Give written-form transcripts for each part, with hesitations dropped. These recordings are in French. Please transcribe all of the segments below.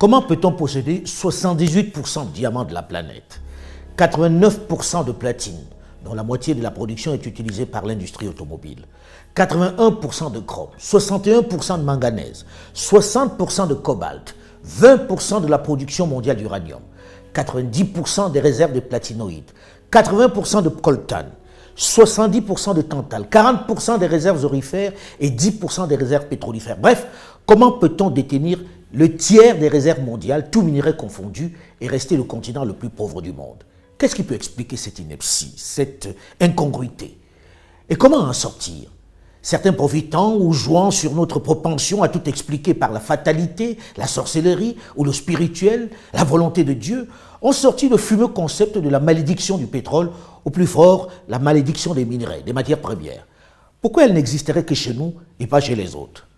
Comment peut-on posséder 78% de diamants de la planète, 89% de platine, dont la moitié de la production est utilisée par l'industrie automobile, 81% de chrome, 61% de manganèse, 60% de cobalt, 20% de la production mondiale d'uranium, 90% des réserves de platinoïdes, 80% de coltan, 70% de tantal, 40% des réserves aurifères et 10% des réserves pétrolifères. Bref, comment peut-on détenir le tiers des réserves mondiales, tous minéraux confondus, et rester le continent le plus pauvre du monde? Qu'est-ce qui peut expliquer cette ineptie, cette incongruité? Et comment en sortir? Certains profitant ou jouant sur notre propension à tout expliquer par la fatalité, la sorcellerie ou le spirituel, la volonté de Dieu, ont sorti le fumeux concept de la malédiction du pétrole, ou plus fort, la malédiction des minerais, des matières premières. Pourquoi elle n'existerait que chez nous et pas chez les autres?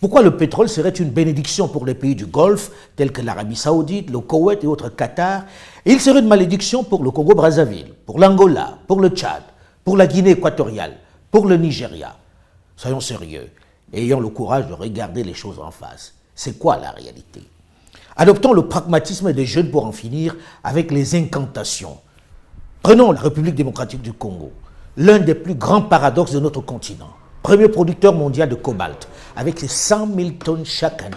Pourquoi le pétrole serait une bénédiction pour les pays du Golfe, tels que l'Arabie Saoudite, le Koweït et autres Qatar, et il serait une malédiction pour le Congo-Brazzaville, pour l'Angola, pour le Tchad, pour la Guinée équatoriale, pour le Nigeria? Soyons sérieux et ayons le courage de regarder les choses en face. C'est quoi la réalité? Adoptons le pragmatisme des jeunes pour en finir avec les incantations. Prenons la République démocratique du Congo, l'un des plus grands paradoxes de notre continent. Premier producteur mondial de cobalt, avec ses 100 000 tonnes chaque année.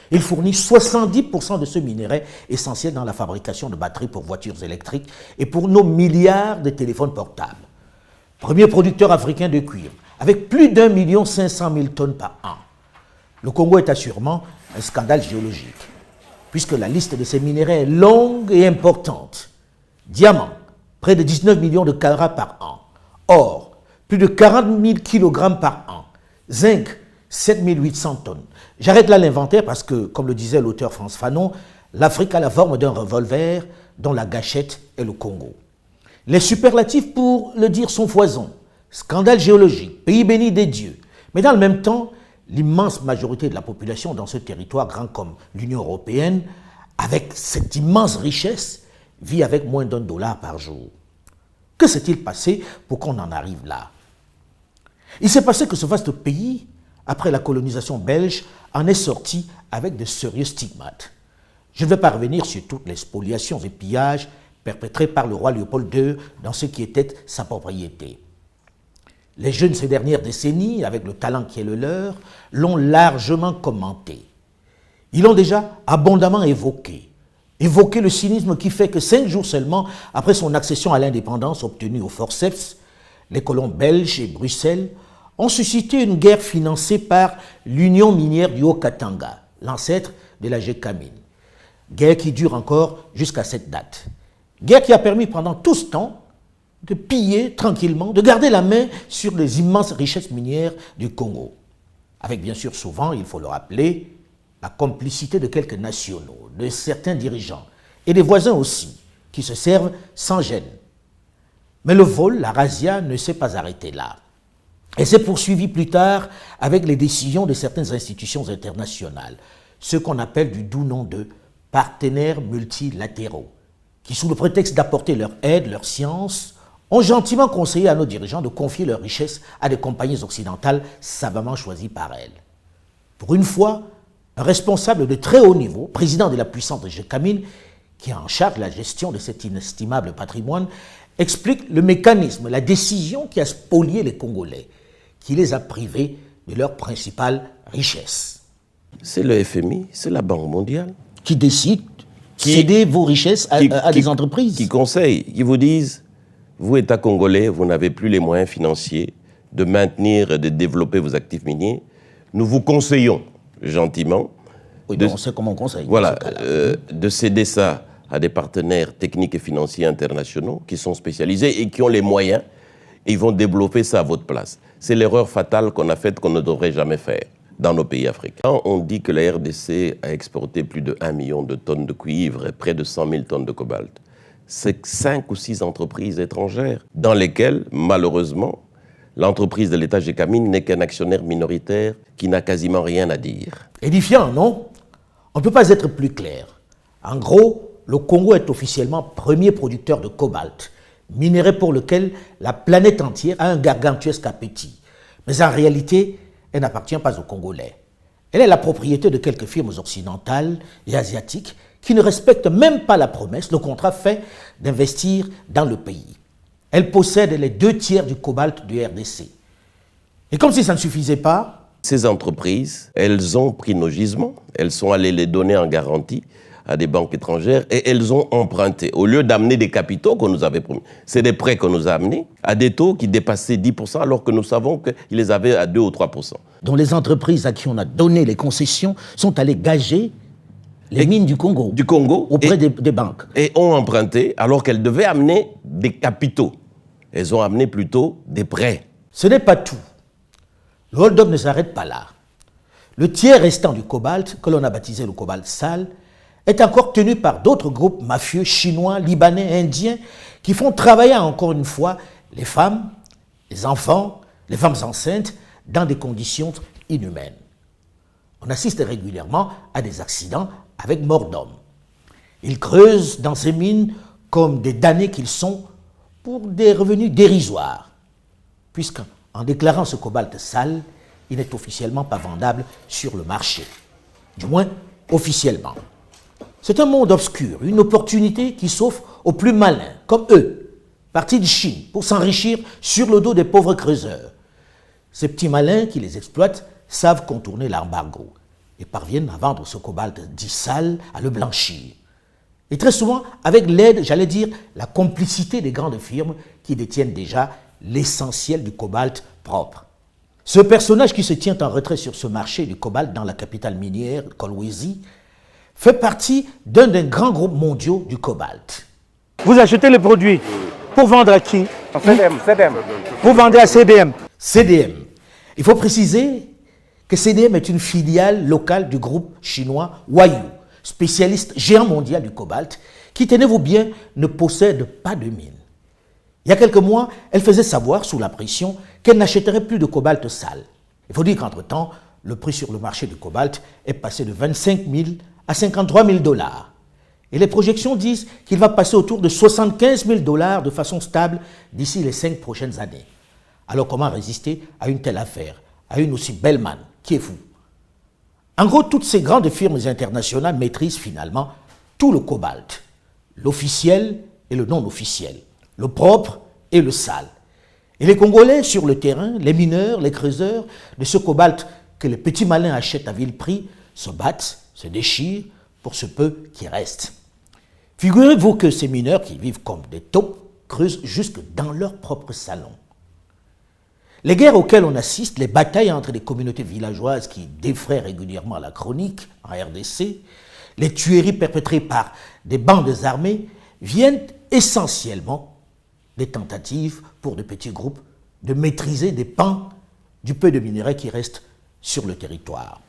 Il fournit 70% de ce minerai essentiel dans la fabrication de batteries pour voitures électriques et pour nos milliards de téléphones portables. Premier producteur africain de cuivre, avec plus d'1 500 000 tonnes par an. Le Congo est assurément un scandale géologique, puisque la liste de ces minéraux est longue et importante. Diamant, près de 19 millions de carats par an. Or, plus de 40 000 kg par an. Zinc, 7 800 tonnes. J'arrête là l'inventaire parce que, comme le disait l'auteur Frantz Fanon, l'Afrique a la forme d'un revolver dont la gâchette est le Congo. Les superlatifs, pour le dire, sont foison. Scandale géologique, pays béni des dieux. Mais dans le même temps, l'immense majorité de la population dans ce territoire grand comme l'Union européenne, avec cette immense richesse, vit avec moins d'$1 par jour. Que s'est-il passé pour qu'on en arrive là? Il s'est passé que ce vaste pays, après la colonisation belge, en est sorti avec de sérieux stigmates. Je ne vais pas revenir sur toutes les spoliations et pillages perpétrés par le roi Léopold II dans ce qui était sa propriété. Les jeunes ces dernières décennies, avec le talent qui est le leur, l'ont largement commenté. Ils l'ont déjà abondamment évoqué. Évoqué le cynisme qui fait que 5 jours seulement après son accession à l'indépendance obtenue au forceps, les colons belges et Bruxelles ont suscité une guerre financée par l'Union minière du Haut-Katanga, l'ancêtre de la GECAMINE. Guerre qui dure encore jusqu'à cette date. Guerre qui a permis pendant tout ce temps de piller tranquillement, de garder la main sur les immenses richesses minières du Congo. Avec bien sûr souvent, il faut le rappeler, la complicité de quelques nationaux, de certains dirigeants et des voisins aussi, qui se servent sans gêne. Mais le vol, la razzia, ne s'est pas arrêté là. Elle s'est poursuivie plus tard avec les décisions de certaines institutions internationales, ce qu'on appelle du doux nom de partenaires multilatéraux, qui sous le prétexte d'apporter leur aide, leur science, ont gentiment conseillé à nos dirigeants de confier leurs richesses à des compagnies occidentales savamment choisies par elles. Pour une fois, un responsable de très haut niveau, président de la puissante GECAMINE, qui est en charge de la gestion de cet inestimable patrimoine, explique le mécanisme, la décision qui a spolié les Congolais, qui les a privés de leur principale richesse. C'est le FMI, c'est la Banque mondiale. Qui décide de céder vos richesses à des entreprises. Qui conseillent, qui vous disent, vous, État congolais, vous n'avez plus les moyens financiers de maintenir et de développer vos actifs miniers. Nous vous conseillons gentiment. Oui, on sait comment on conseille. Voilà, de céder ça à des partenaires techniques et financiers internationaux qui sont spécialisés et qui ont les moyens et ils vont développer ça à votre place. C'est l'erreur fatale qu'on a faite, qu'on ne devrait jamais faire dans nos pays africains. On dit que la RDC a exporté plus de 1 million de tonnes de cuivre et près de 100 000 tonnes de cobalt. C'est 5 ou 6 entreprises étrangères dans lesquelles, malheureusement, l'entreprise de l'État GECAMINE n'est qu'un actionnaire minoritaire qui n'a quasiment rien à dire. Édifiant, non? On ne peut pas être plus clair. En gros, le Congo est officiellement premier producteur de cobalt, minerai pour lequel la planète entière a un gargantuesque appétit. Mais en réalité, elle n'appartient pas aux Congolais. Elle est la propriété de quelques firmes occidentales et asiatiques qui ne respectent même pas la promesse, le contrat fait d'investir dans le pays. Elle possède les 2/3 du cobalt du RDC. Et comme si ça ne suffisait pas, ces entreprises, elles ont pris nos gisements, elles sont allées les donner en garantie à des banques étrangères et elles ont emprunté. Au lieu d'amener des capitaux qu'on nous avait promis, c'est des prêts qu'on nous a amenés à des taux qui dépassaient 10% alors que nous savons qu'ils les avaient à 2 ou 3%. Dont les entreprises à qui on a donné les concessions sont allées gager les mines du Congo auprès des banques. Et ont emprunté alors qu'elles devaient amener des capitaux. Elles ont amené plutôt des prêts. Ce n'est pas tout. Le hold-up ne s'arrête pas là. Le tiers restant du cobalt, que l'on a baptisé le cobalt sale, est encore tenu par d'autres groupes mafieux chinois, libanais, indiens, qui font travailler encore une fois les femmes, les enfants, les femmes enceintes, dans des conditions inhumaines. On assiste régulièrement à des accidents avec mort d'homme. Ils creusent dans ces mines comme des damnés qu'ils sont pour des revenus dérisoires, puisqu'en déclarant ce cobalt sale, il n'est officiellement pas vendable sur le marché. Du moins, officiellement. C'est un monde obscur, une opportunité qui s'offre aux plus malins, comme eux, partis de Chine, pour s'enrichir sur le dos des pauvres creuseurs. Ces petits malins qui les exploitent savent contourner l'embargo et parviennent à vendre ce cobalt dit sale, à le blanchir. Et très souvent, avec l'aide, j'allais dire, la complicité des grandes firmes qui détiennent déjà l'essentiel du cobalt propre. Ce personnage qui se tient en retrait sur ce marché du cobalt dans la capitale minière, Kolwezi, fait partie d'un des grands groupes mondiaux du cobalt. Vous achetez le produit pour vendre à qui? CDM. Vous vendez à CDM. CDM. Il faut préciser que CDM est une filiale locale du groupe chinois Huayou, spécialiste géant mondial du cobalt, qui, tenez-vous bien, ne possède pas de mine. Il y a quelques mois, elle faisait savoir, sous la pression, qu'elle n'achèterait plus de cobalt sale. Il faut dire qu'entre-temps, le prix sur le marché du cobalt est passé de 25 000 à 53 000 $. Et les projections disent qu'il va passer autour de 75 000 $ de façon stable d'ici les 5 prochaines années. Alors comment résister à une telle affaire, à une aussi belle manne, qui est fou? En gros, toutes ces grandes firmes internationales maîtrisent finalement tout le cobalt, l'officiel et le non officiel, le propre et le sale. Et les Congolais sur le terrain, les mineurs, les creuseurs de ce cobalt que les petits malins achètent à vil prix, se battent, se déchirent pour ce peu qui reste. Figurez-vous que ces mineurs qui vivent comme des taupes creusent jusque dans leur propre salon. Les guerres auxquelles on assiste, les batailles entre les communautés villageoises qui défraient régulièrement la chronique en RDC, les tueries perpétrées par des bandes armées viennent essentiellement des tentatives pour de petits groupes de maîtriser des pans du peu de minerais qui restent sur le territoire.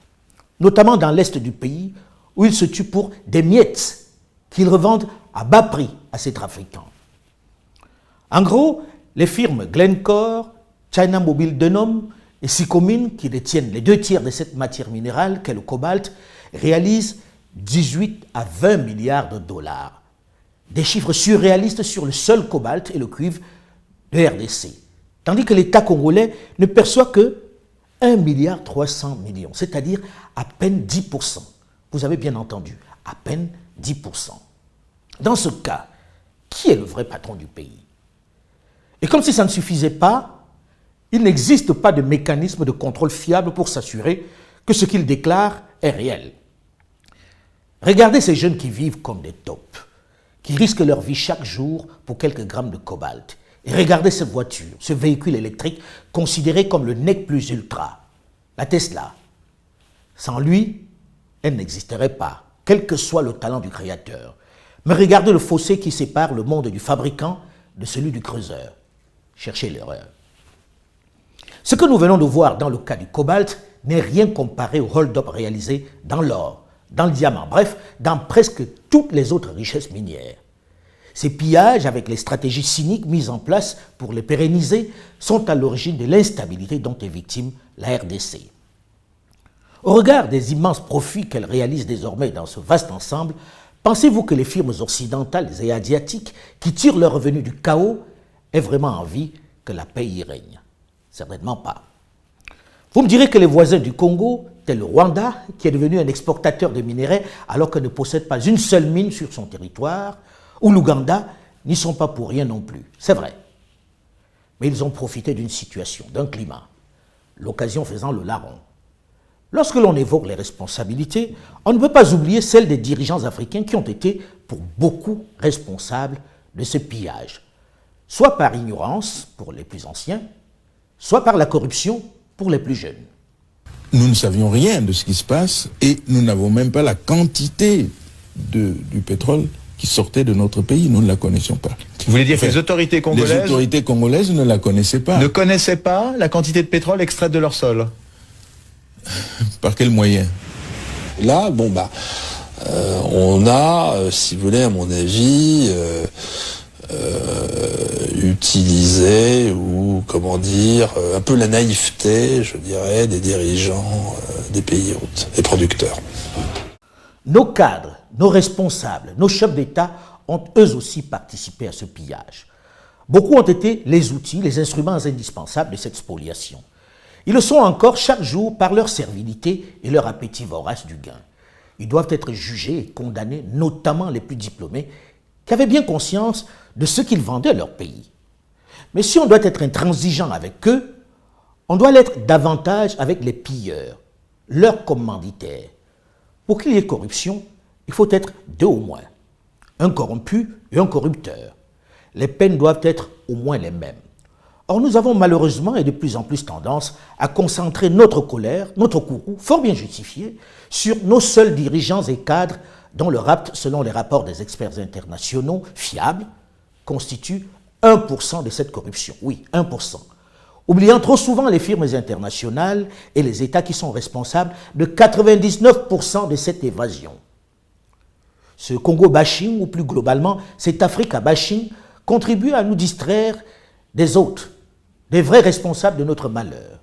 Notamment dans l'est du pays, où ils se tuent pour des miettes qu'ils revendent à bas prix à ces trafiquants. En gros, les firmes Glencore, China Mobile Denom et Sycomine, qui détiennent les 2/3 de cette matière minérale qu'est le cobalt, réalisent 18 à 20 milliards de $. Des chiffres surréalistes sur le seul cobalt et le cuivre de RDC. Tandis que l'État congolais ne perçoit que 1,3 milliard, c'est-à-dire à peine 10%. Vous avez bien entendu, à peine 10%. Dans ce cas, qui est le vrai patron du pays? Et comme si ça ne suffisait pas, il n'existe pas de mécanisme de contrôle fiable pour s'assurer que ce qu'il déclare est réel. Regardez ces jeunes qui vivent comme des taupes, qui risquent leur vie chaque jour pour quelques grammes de cobalt. Et regardez cette voiture, ce véhicule électrique considéré comme le nec plus ultra, la Tesla. Sans lui, elle n'existerait pas, quel que soit le talent du créateur. Mais regardez le fossé qui sépare le monde du fabricant de celui du creuseur. Cherchez l'erreur. Ce que nous venons de voir dans le cas du cobalt n'est rien comparé au hold-up réalisé dans l'or, dans le diamant, bref, dans presque toutes les autres richesses minières. Ces pillages, avec les stratégies cyniques mises en place pour les pérenniser, sont à l'origine de l'instabilité dont est victime la RDC. Au regard des immenses profits qu'elle réalise désormais dans ce vaste ensemble, pensez-vous que les firmes occidentales et asiatiques qui tirent leurs revenus du chaos aient vraiment envie que la paix y règne? Certainement pas. Vous me direz que les voisins du Congo, tel le Rwanda, qui est devenu un exportateur de minerais alors qu'il ne possède pas une seule mine sur son territoire, ou l'Ouganda, n'y sont pas pour rien non plus. C'est vrai. Mais ils ont profité d'une situation, d'un climat, l'occasion faisant le larron. Lorsque l'on évoque les responsabilités, on ne peut pas oublier celles des dirigeants africains qui ont été, pour beaucoup, responsables de ce pillage, soit par ignorance, pour les plus anciens, soit par la corruption, pour les plus jeunes. Nous ne savions rien de ce qui se passe et nous n'avons même pas la quantité du pétrole qui sortait de notre pays. Nous ne la connaissions pas. Vous voulez dire que les autorités congolaises ne la connaissaient pas. Ne connaissaient pas la quantité de pétrole extraite de leur sol? Par quel moyen? Là, on a, si vous voulez, à mon avis, utilisé, ou comment dire, un peu la naïveté, je dirais, des dirigeants des pays hôtes, des producteurs. Nos cadres, nos responsables, nos chefs d'État ont eux aussi participé à ce pillage. Beaucoup ont été les outils, les instruments indispensables de cette spoliation. Ils le sont encore chaque jour par leur servilité et leur appétit vorace du gain. Ils doivent être jugés et condamnés, notamment les plus diplômés, qui avaient bien conscience de ce qu'ils vendaient à leur pays. Mais si on doit être intransigeant avec eux, on doit l'être davantage avec les pilleurs, leurs commanditaires. Pour qu'il y ait corruption, il faut être deux au moins, un corrompu et un corrupteur. Les peines doivent être au moins les mêmes. Or, nous avons malheureusement et de plus en plus tendance à concentrer notre colère, notre courroux, fort bien justifié, sur nos seuls dirigeants et cadres dont le rapt, selon les rapports des experts internationaux fiables, constitue 1% de cette corruption. Oui, 1%. Oubliant trop souvent les firmes internationales et les États qui sont responsables de 99% de cette évasion. Ce Congo-bashing, ou plus globalement, cet Africa-bashing, contribue à nous distraire des autres, des vrais responsables de notre malheur.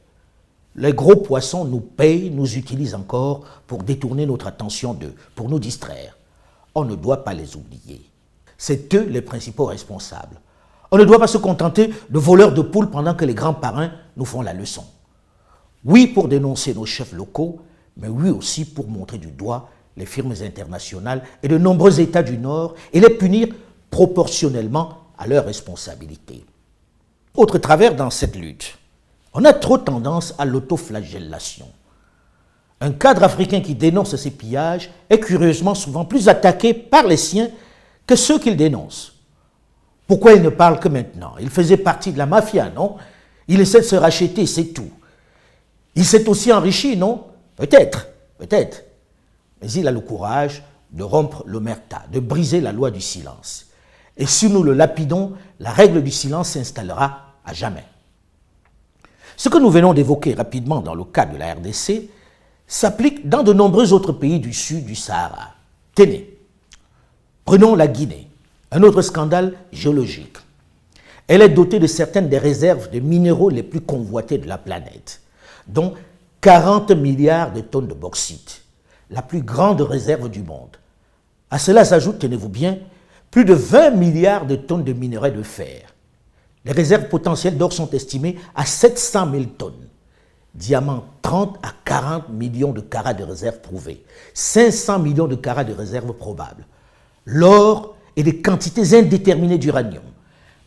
Les gros poissons nous payent, nous utilisent encore pour détourner notre attention d'eux, pour nous distraire. On ne doit pas les oublier. C'est eux les principaux responsables. On ne doit pas se contenter de voleurs de poules pendant que les grands parrains nous font la leçon. Oui, pour dénoncer nos chefs locaux, mais oui aussi pour montrer du doigt les firmes internationales et de nombreux États du Nord et les punir proportionnellement à leurs responsabilités. Autre travers dans cette lutte, on a trop tendance à l'autoflagellation. Un cadre africain qui dénonce ces pillages est curieusement souvent plus attaqué par les siens que ceux qu'il dénonce. Pourquoi il ne parle que maintenant? Il faisait partie de la mafia, non? Il essaie de se racheter, c'est tout. Il s'est aussi enrichi, non? Peut-être, peut-être. Mais il a le courage de rompre l'omerta, de briser la loi du silence. Et si nous le lapidons, la règle du silence s'installera à jamais. Ce que nous venons d'évoquer rapidement dans le cas de la RDC s'applique dans de nombreux autres pays du sud du Sahara. Tenez, prenons la Guinée, un autre scandale géologique. Elle est dotée de certaines des réserves de minéraux les plus convoités de la planète, dont 40 milliards de tonnes de bauxite, la plus grande réserve du monde. À cela s'ajoute, tenez-vous bien, plus de 20 milliards de tonnes de minerais de fer. Les réserves potentielles d'or sont estimées à 700 000 tonnes. Diamants, 30 à 40 millions de carats de réserves prouvées. 500 millions de carats de réserves probables. L'or et des quantités indéterminées d'uranium.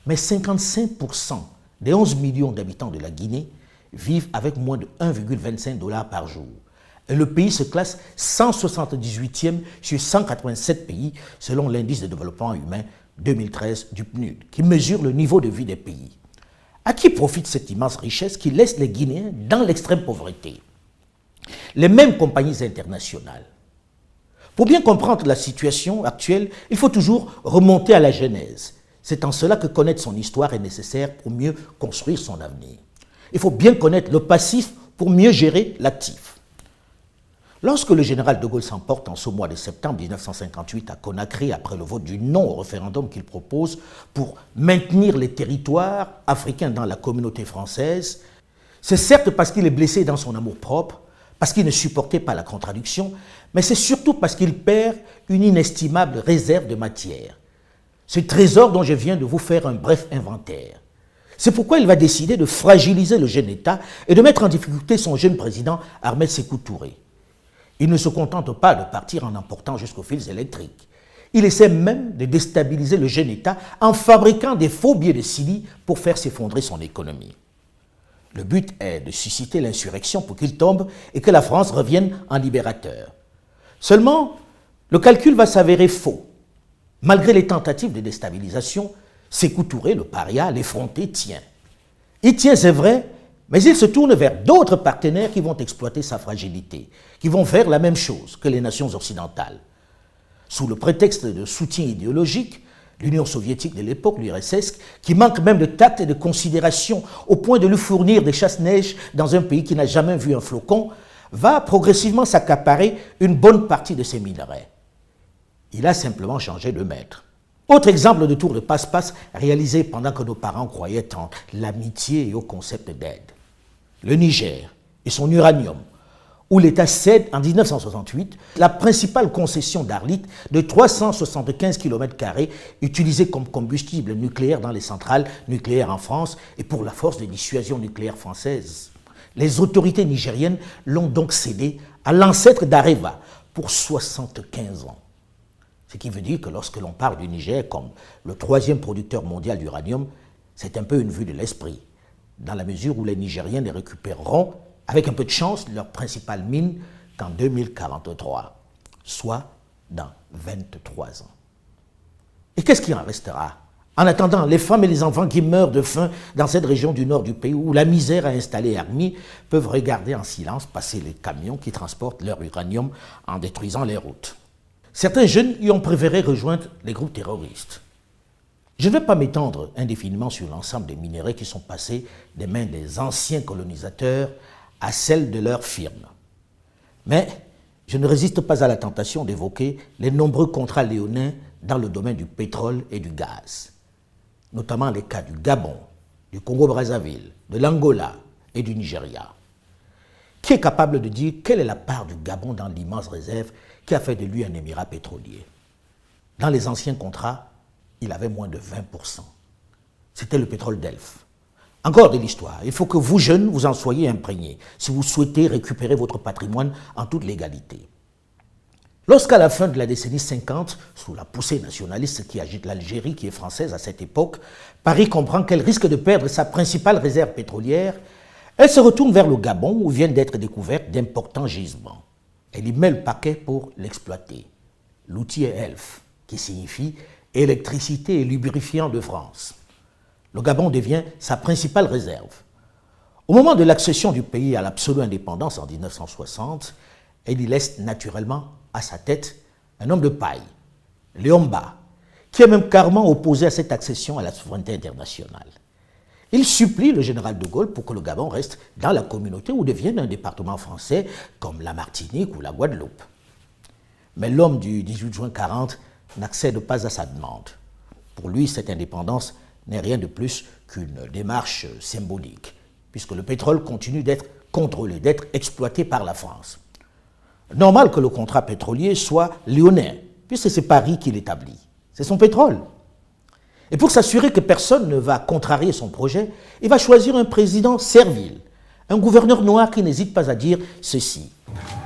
Mais 55% des 11 millions d'habitants de la Guinée vivent avec moins de 1,25 $ par jour. Et le pays se classe 178e sur 187 pays selon l'indice de développement humain 2013 du PNUD, qui mesure le niveau de vie des pays. À qui profite cette immense richesse qui laisse les Guinéens dans l'extrême pauvreté? Les mêmes compagnies internationales. Pour bien comprendre la situation actuelle, il faut toujours remonter à la genèse. C'est en cela que connaître son histoire est nécessaire pour mieux construire son avenir. Il faut bien connaître le passif pour mieux gérer l'actif. Lorsque le général de Gaulle s'emporte en ce mois de septembre 1958 à Conakry après le vote du non au référendum qu'il propose pour maintenir les territoires africains dans la communauté française, c'est certes parce qu'il est blessé dans son amour-propre, parce qu'il ne supportait pas la contradiction, mais c'est surtout parce qu'il perd une inestimable réserve de matière. Ce trésor dont je viens de vous faire un bref inventaire. C'est pourquoi il va décider de fragiliser le jeune État et de mettre en difficulté son jeune président Ahmed Sékou Touré. Il ne se contente pas de partir en emportant jusqu'aux fils électriques. Il essaie même de déstabiliser le jeune État en fabriquant des faux billets de Sili pour faire s'effondrer son économie. Le but est de susciter l'insurrection pour qu'il tombe et que la France revienne en libérateur. Seulement, le calcul va s'avérer faux. Malgré les tentatives de déstabilisation, Sékou Touré, le paria, l'effronté, tient. Il tient, c'est vrai, mais il se tourne vers d'autres partenaires qui vont exploiter sa fragilité, qui vont faire la même chose que les nations occidentales. Sous le prétexte de soutien idéologique, l'Union soviétique de l'époque, l'URSS, qui manque même de tact et de considération au point de lui fournir des chasse-neige dans un pays qui n'a jamais vu un flocon, va progressivement s'accaparer une bonne partie de ses minerais. Il a simplement changé de maître. Autre exemple de tour de passe-passe réalisé pendant que nos parents croyaient en l'amitié et au concept d'aide. Le Niger et son uranium, où l'État cède en 1968 la principale concession d'Arlit de 375 km² utilisée comme combustible nucléaire dans les centrales nucléaires en France et pour la force de dissuasion nucléaire française. Les autorités nigériennes l'ont donc cédé à l'ancêtre d'Areva pour 75 ans. Ce qui veut dire que lorsque l'on parle du Niger comme le troisième producteur mondial d'uranium, c'est un peu une vue de l'esprit, dans la mesure où les Nigériens les récupéreront, avec un peu de chance, leur principale mine qu'en 2043, soit dans 23 ans. Et qu'est-ce qui en restera? En attendant, les femmes et les enfants qui meurent de faim dans cette région du nord du pays où la misère a installé Armi peuvent regarder en silence passer les camions qui transportent leur uranium en détruisant les routes. Certains jeunes y ont préféré rejoindre les groupes terroristes. Je ne vais pas m'étendre indéfiniment sur l'ensemble des minerais qui sont passés des mains des anciens colonisateurs à celles de leurs firmes. Mais je ne résiste pas à la tentation d'évoquer les nombreux contrats léonins dans le domaine du pétrole et du gaz, notamment les cas du Gabon, du Congo-Brazzaville, de l'Angola et du Nigeria. Qui est capable de dire quelle est la part du Gabon dans l'immense réserve qui a fait de lui un émirat pétrolier? Dans les anciens contrats, il avait moins de 20%. C'était le pétrole d'Elf. Encore de l'histoire. Il faut que vous, jeunes, vous en soyez imprégnés si vous souhaitez récupérer votre patrimoine en toute légalité. Lorsqu'à la fin de la décennie 50, sous la poussée nationaliste qui agite l'Algérie, qui est française à cette époque, Paris comprend qu'elle risque de perdre sa principale réserve pétrolière, elle se retourne vers le Gabon où viennent d'être découvertes d'importants gisements. Elle y met le paquet pour l'exploiter. L'outil est ELF, qui signifie électricité et lubrifiant de France. Le Gabon devient sa principale réserve. Au moment de l'accession du pays à l'absolue indépendance en 1960, elle y laisse naturellement à sa tête un homme de paille, Léomba, qui est même carrément opposé à cette accession à la souveraineté internationale. Il supplie le général de Gaulle pour que le Gabon reste dans la communauté ou devienne un département français comme la Martinique ou la Guadeloupe. Mais l'homme du 18 juin 40 n'accède pas à sa demande. Pour lui, cette indépendance n'est rien de plus qu'une démarche symbolique, puisque le pétrole continue d'être contrôlé, d'être exploité par la France. Normal que le contrat pétrolier soit lyonnais, puisque c'est Paris qui l'établit. C'est son pétrole. Et pour s'assurer que personne ne va contrarier son projet, il va choisir un président servile, un gouverneur noir qui n'hésite pas à dire ceci.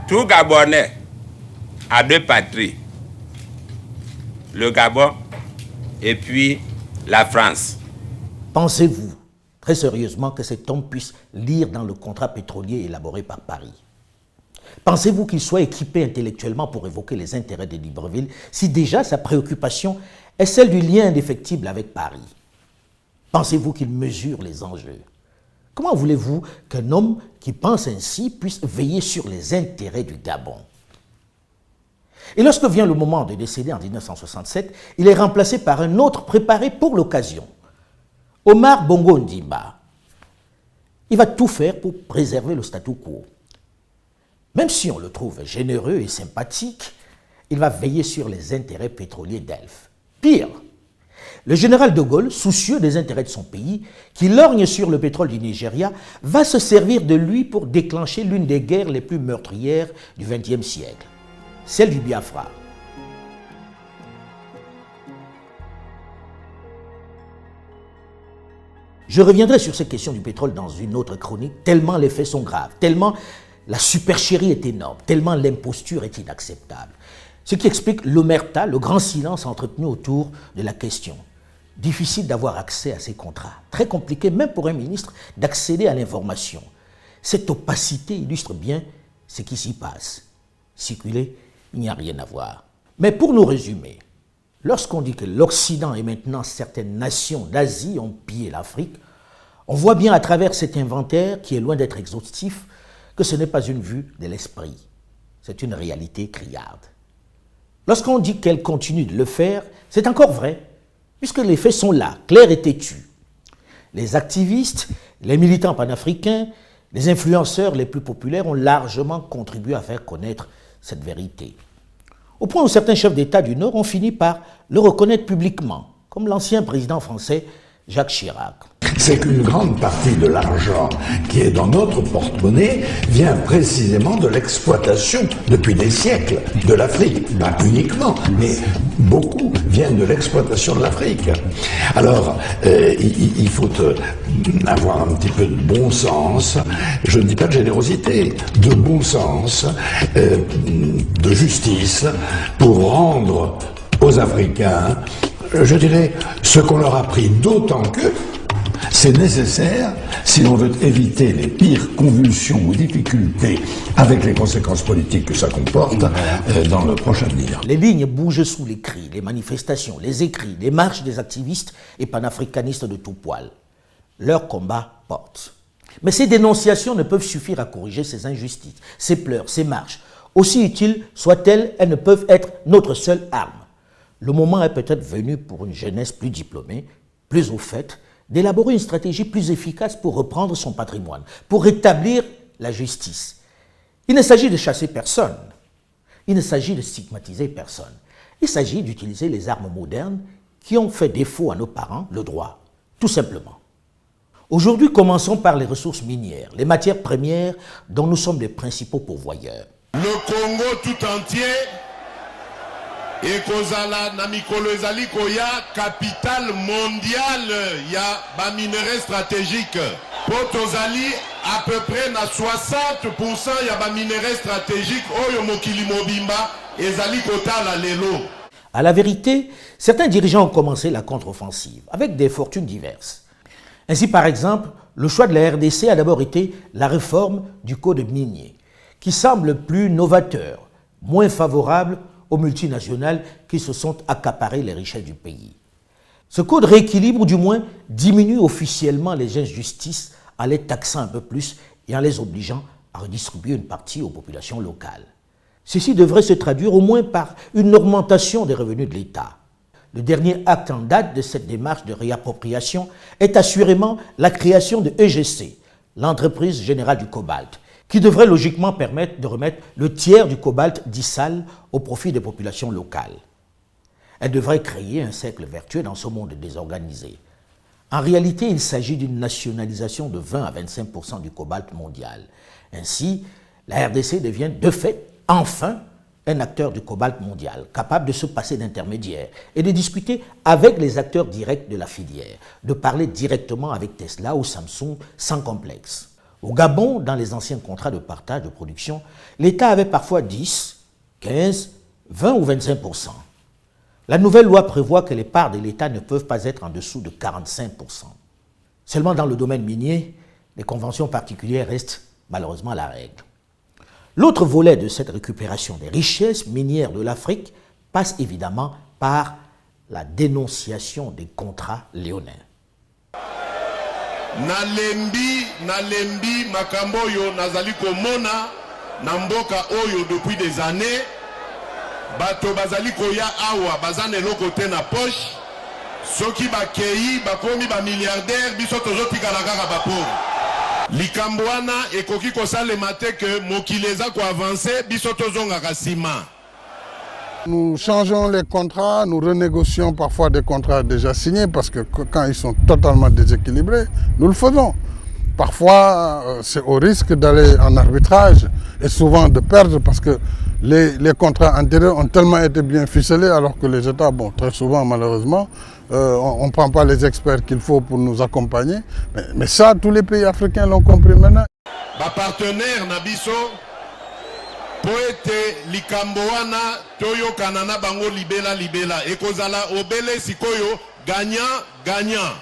Tout Gabonais a deux patries, le Gabon et puis la France. Pensez-vous, très sérieusement, que cet homme puisse lire dans le contrat pétrolier élaboré par Paris? Pensez-vous qu'il soit équipé intellectuellement pour évoquer les intérêts de Libreville, si déjà sa préoccupation est celle du lien indéfectible avec Paris? Pensez-vous qu'il mesure les enjeux? Comment voulez-vous qu'un homme qui pense ainsi puisse veiller sur les intérêts du Gabon? Et lorsque vient le moment de décéder en 1967, il est remplacé par un autre préparé pour l'occasion, Omar Bongo Ondimba. Il va tout faire pour préserver le statu quo. Même si on le trouve généreux et sympathique, il va veiller sur les intérêts pétroliers d'Elf. Pire, le général de Gaulle, soucieux des intérêts de son pays, qui lorgne sur le pétrole du Nigeria, va se servir de lui pour déclencher l'une des guerres les plus meurtrières du XXe siècle, celle du Biafra. Je reviendrai sur cette question du pétrole dans une autre chronique, tellement les faits sont graves, tellement La supercherie est énorme, tellement l'imposture est inacceptable. Ce qui explique l'omerta, le grand silence entretenu autour de la question. Difficile d'avoir accès à ces contrats. Très compliqué, même pour un ministre, d'accéder à l'information. Cette opacité illustre bien ce qui s'y passe. Circuler, il n'y a rien à voir. Mais pour nous résumer, lorsqu'on dit que l'Occident et maintenant certaines nations d'Asie ont pillé l'Afrique, on voit bien à travers cet inventaire, qui est loin d'être exhaustif, que ce n'est pas une vue de l'esprit. C'est une réalité criarde. Lorsqu'on dit qu'elle continue de le faire, c'est encore vrai, puisque les faits sont là, clairs et têtus. Les activistes, les militants panafricains, les influenceurs les plus populaires ont largement contribué à faire connaître cette vérité. Au point où certains chefs d'État du Nord ont fini par le reconnaître publiquement, comme l'ancien président français Jacques Chirac. C'est qu'une grande partie de l'argent qui est dans notre porte-monnaie vient précisément de l'exploitation, depuis des siècles, de l'Afrique. Pas uniquement, mais beaucoup viennent de l'exploitation de l'Afrique. Alors, il faut avoir un petit peu de bon sens, je ne dis pas de générosité, de bon sens, de justice, pour rendre aux Africains, je dirais, ce qu'on leur a pris, d'autant que c'est nécessaire si l'on veut éviter les pires convulsions ou difficultés avec les conséquences politiques que ça comporte dans le prochain avenir. Les lignes bougent sous les cris, les manifestations, les écrits, les marches des activistes et panafricanistes de tout poil. Leur combat porte. Mais ces dénonciations ne peuvent suffire à corriger ces injustices, ces pleurs, ces marches. Aussi utiles soient-elles, elles ne peuvent être notre seule arme. Le moment est peut-être venu pour une jeunesse plus diplômée, plus au fait, d'élaborer une stratégie plus efficace pour reprendre son patrimoine, pour rétablir la justice. Il ne s'agit de chasser personne, il ne s'agit de stigmatiser personne. Il s'agit d'utiliser les armes modernes qui ont fait défaut à nos parents, le droit, tout simplement. Aujourd'hui, commençons par les ressources minières, les matières premières dont nous sommes les principaux pourvoyeurs. Le Congo tout entier et kozala na mikolo ezali koya capitale mondiale ya ba minerais stratégique. Potozali à peu près na 60% ya ba minerais stratégique oyo mokili mobimba ezali kotala lelo. À la vérité, certains dirigeants ont commencé la contre-offensive avec des fortunes diverses. Ainsi, par exemple, le choix de la RDC a d'abord été la réforme du code minier, qui semble plus novateur, moins favorable aux multinationales qui se sont accaparées les richesses du pays. Ce code rééquilibre ou du moins diminue officiellement les injustices en les taxant un peu plus et en les obligeant à redistribuer une partie aux populations locales. Ceci devrait se traduire au moins par une augmentation des revenus de l'État. Le dernier acte en date de cette démarche de réappropriation est assurément la création de EGC, l'entreprise générale du cobalt, qui devrait logiquement permettre de remettre le tiers du cobalt dit sale au profit des populations locales. Elle devrait créer un cercle vertueux dans ce monde désorganisé. En réalité, il s'agit d'une nationalisation de 20 à 25% du cobalt mondial. Ainsi, la RDC devient de fait, enfin, un acteur du cobalt mondial, capable de se passer d'intermédiaires et de discuter avec les acteurs directs de la filière, de parler directement avec Tesla ou Samsung sans complexe. Au Gabon, dans les anciens contrats de partage de production, l'État avait parfois 10, 15, 20 ou 25%. La nouvelle loi prévoit que les parts de l'État ne peuvent pas être en dessous de 45%. Seulement dans le domaine minier, les conventions particulières restent malheureusement la règle. L'autre volet de cette récupération des richesses minières de l'Afrique passe évidemment par la dénonciation des contrats léonins. Nalembi makambo oyo nazali komona na mboka oyo depuis des années bato bazali koya awa bazane eloko te na poche soki bakei bakomi ba milliardaire biso tozotikala kaka bapauvre likambo wana ekoki kosalema te ke mokili eza koavanse biso tozongaka nsima. Nous changeons les contrats, nous renégocions parfois des contrats déjà signés parce que quand ils sont totalement déséquilibrés, nous le faisons. Parfois, c'est au risque d'aller en arbitrage et souvent de perdre parce que Les contrats antérieurs ont tellement été bien ficelés alors que les États, bon, très souvent malheureusement, on ne prend pas les experts qu'il faut pour nous accompagner. Mais ça, tous les pays africains l'ont compris maintenant. Ma partenaire Nabiso, poete likamboana toyo kanana bango libela ekozala obele sikoyo gagnant.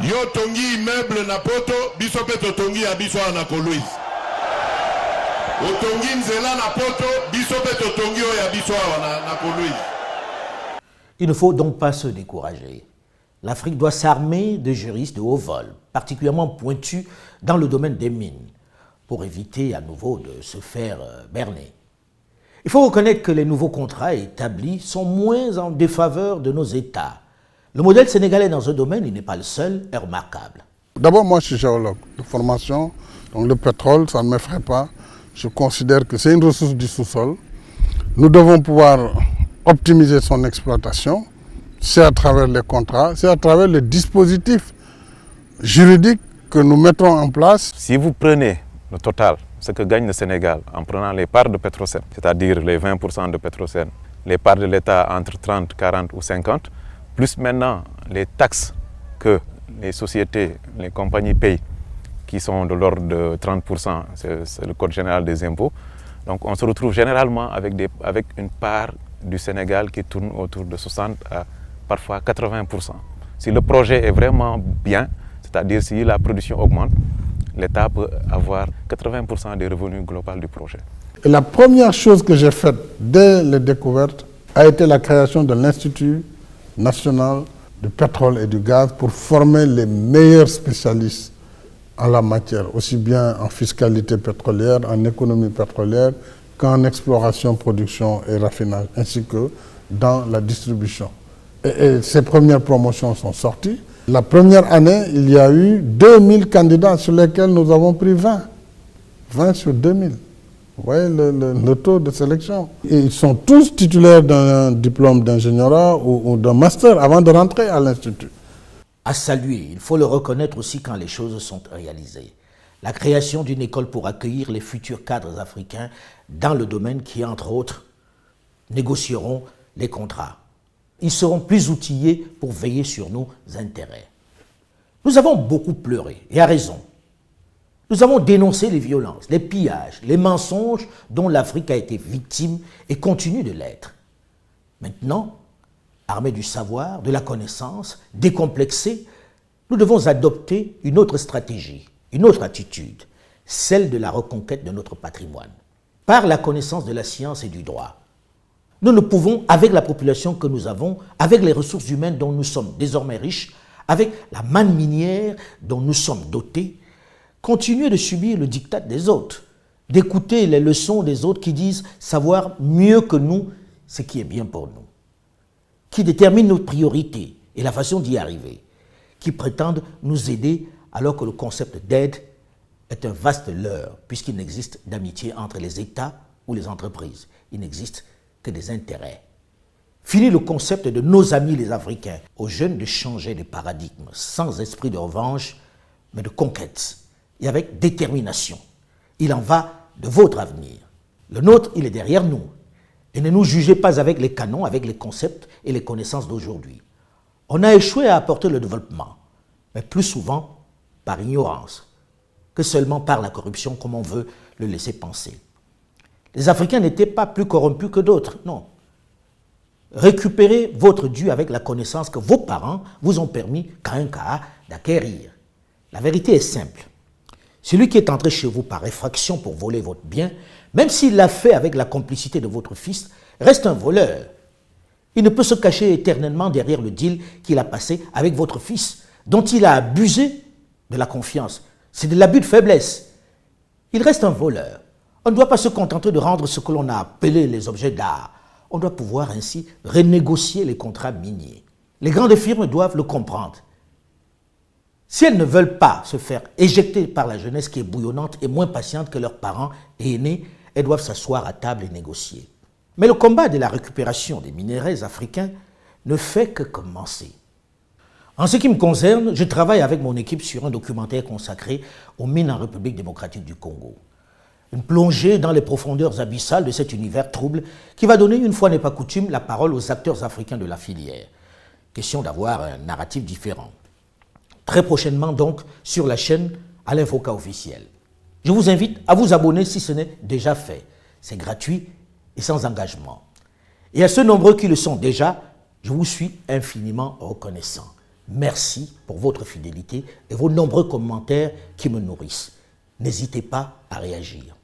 Yo tongi immeuble na poto, biso pe tongi ya biso na Kolwezi. Otongi nzela na poto, biso pe tongi ya biso na Kolwezi. Il ne faut donc pas se décourager. L'Afrique doit s'armer de juristes de haut vol, particulièrement pointus dans le domaine des mines, pour éviter à nouveau de se faire berner. Il faut reconnaître que les nouveaux contrats établis sont moins en défaveur de nos États. Le modèle sénégalais dans ce domaine, il n'est pas le seul, est remarquable. D'abord, moi je suis géologue de formation, donc le pétrole, ça ne m'effraie pas. Je considère que c'est une ressource du sous-sol. Nous devons pouvoir optimiser son exploitation. C'est à travers les contrats, c'est à travers les dispositifs juridiques que nous mettrons en place. Si vous prenez le total, ce que gagne le Sénégal en prenant les parts de Petrosen, c'est-à-dire les 20% de Petrosen, les parts de l'État entre 30, 40 ou 50, plus maintenant les taxes que les sociétés, les compagnies payent, qui sont de l'ordre de 30%, c'est le Code général des impôts. Donc on se retrouve généralement avec une part du Sénégal qui tourne autour de 60 à parfois 80%. Si le projet est vraiment bien, c'est-à-dire si la production augmente, l'État peut avoir 80% des revenus globaux du projet. Et la première chose que j'ai faite dès les découvertes a été la création de l'Institut national du pétrole et du gaz pour former les meilleurs spécialistes en la matière, aussi bien en fiscalité pétrolière, en économie pétrolière, qu'en exploration, production et raffinage, ainsi que dans la distribution. Et ces premières promotions sont sorties. La première année, il y a eu 2000 candidats sur lesquels nous avons pris 20. 20 sur 2000. Vous voyez le taux de sélection. Et ils sont tous titulaires d'un diplôme d'ingénierat ou d'un master avant de rentrer à l'Institut. À saluer, il faut le reconnaître aussi quand les choses sont réalisées. La création d'une école pour accueillir les futurs cadres africains dans le domaine qui, entre autres, négocieront les contrats. Ils seront plus outillés pour veiller sur nos intérêts. Nous avons beaucoup pleuré, et à raison. Nous avons dénoncé les violences, les pillages, les mensonges dont l'Afrique a été victime et continue de l'être. Maintenant, armés du savoir, de la connaissance, décomplexés, nous devons adopter une autre stratégie, une autre attitude, celle de la reconquête de notre patrimoine, par la connaissance de la science et du droit. Nous ne pouvons, avec la population que nous avons, avec les ressources humaines dont nous sommes désormais riches, avec la manne minière dont nous sommes dotés, continuer de subir le diktat des autres, d'écouter les leçons des autres qui disent savoir mieux que nous ce qui est bien pour nous, qui déterminent nos priorités et la façon d'y arriver, qui prétendent nous aider alors que le concept d'aide est un vaste leurre, puisqu'il n'existe d'amitié entre les États ou les entreprises. Il n'existe que des intérêts. Fini le concept de nos amis les Africains. Aux jeunes de changer de paradigme, sans esprit de revanche, mais de conquête, et avec détermination. Il en va de votre avenir. Le nôtre, il est derrière nous. Et ne nous jugez pas avec les canons, avec les concepts et les connaissances d'aujourd'hui. On a échoué à apporter le développement, mais plus souvent par ignorance, que seulement par la corruption, comme on veut le laisser penser. Les Africains n'étaient pas plus corrompus que d'autres, non. Récupérez votre dû avec la connaissance que vos parents vous ont permis, qu'à un cas, d'acquérir. La vérité est simple. Celui qui est entré chez vous par effraction pour voler votre bien, même s'il l'a fait avec la complicité de votre fils, reste un voleur. Il ne peut se cacher éternellement derrière le deal qu'il a passé avec votre fils, dont il a abusé de la confiance. C'est de l'abus de faiblesse. Il reste un voleur. On ne doit pas se contenter de rendre ce que l'on a appelé les objets d'art. On doit pouvoir ainsi renégocier les contrats miniers. Les grandes firmes doivent le comprendre. Si elles ne veulent pas se faire éjecter par la jeunesse qui est bouillonnante et moins patiente que leurs parents et aînés, elles doivent s'asseoir à table et négocier. Mais le combat de la récupération des minéraux africains ne fait que commencer. En ce qui me concerne, je travaille avec mon équipe sur un documentaire consacré aux mines en République démocratique du Congo. Une plongée dans les profondeurs abyssales de cet univers trouble qui va donner, une fois n'est pas coutume, la parole aux acteurs africains de la filière. Question d'avoir un narratif différent. Très prochainement donc sur la chaîne Alain Foka officiel. Je vous invite à vous abonner si ce n'est déjà fait. C'est gratuit et sans engagement. Et à ceux nombreux qui le sont déjà, je vous suis infiniment reconnaissant. Merci pour votre fidélité et vos nombreux commentaires qui me nourrissent. N'hésitez pas à réagir.